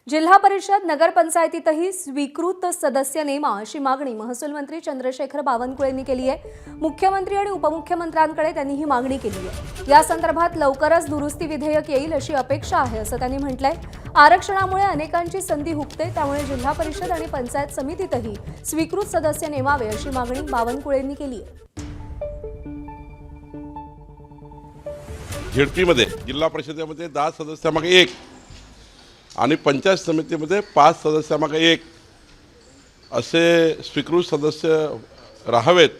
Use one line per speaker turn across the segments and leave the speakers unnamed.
जिल्हा परिषद नगरपंचायतीतही स्वीकृत सदस्य नेमा अशी मागणी महसूल मंत्री चंद्रशेखर बावनकुळेंनी केली आहे। मुख्यमंत्री आणि उपमुख्यमंत्र्यांकडे त्यांनी ही मागणी केली आहे। या संदर्भात लवकरच दुरुस्ती विधेयक येईल अशी अपेक्षा आहे असं त्यांनी म्हटलंय। आरक्षणामुळे अनेकांची संधी हुकते, त्यामुळे जिल्हा परिषद आणि पंचायत समितीतही स्वीकृत सदस्य नेमावे अशी मागणी बावनकुळेंनी केली आहे।
झेडपीमध्ये जिल्हा परिषदेमध्ये 10 सदस्यामागे 1 आणि पंचायत समितीमध्ये 5 सदस्यामागे 1 असे स्वीकृत सदस्य राहावेत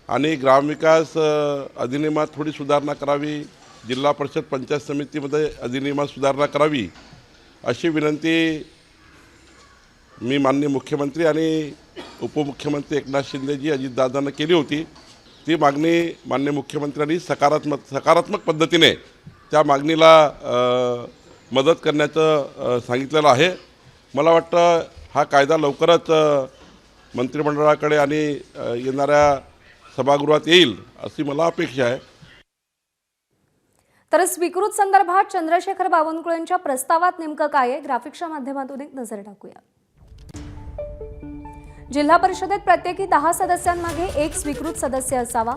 आणि ग्रामविकास अधिनियमात थोडी सुधारणा करावी, जिल्हा परिषद पंचायत समितीमध्ये अधिनियमात सुधारणा करावी अशी विनंती मी माननीय मुख्यमंत्री आणि उपमुख्यमंत्री एकनाथ शिंदेजी अजितदादांना केली होती। ती मागणी माननीय मुख्यमंत्र्यांनी सकारात्मक पद्धतीने त्या मागणीला मदत करण्याचं सांगितलेलं आहे। मला वाटतं हा कायदा लवकरच मंत्रिमंडळाकडे आणि येणाऱ्या सभागृहात येईल अशी मला अपेक्षा आहे।
तर स्वीकृत संदर्भात चंद्रशेखर बावनकुळेंच्या प्रस्तावात नेमकं काय आहे, ग्राफिक्सच्या माध्यमातून एक नजर टाकूया। जिल्हा परिषदेत प्रत्येकी 10 सदस्यांमागे 1 स्वीकृत सदस्य असावा।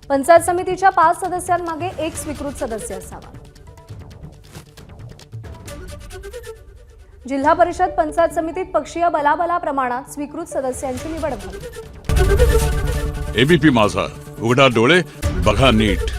पंचायत समितीच्या 5 सदस्यांमागे 1 स्वीकृत सदस्य असावा। जिल्हा परिषद पंचायत समितीत पक्षीय बलाबलाप्रमाणात स्वीकृत सदस्यांची निवड व्हावी।
एबीपी माझा, उघडा डोळे बघा नीट।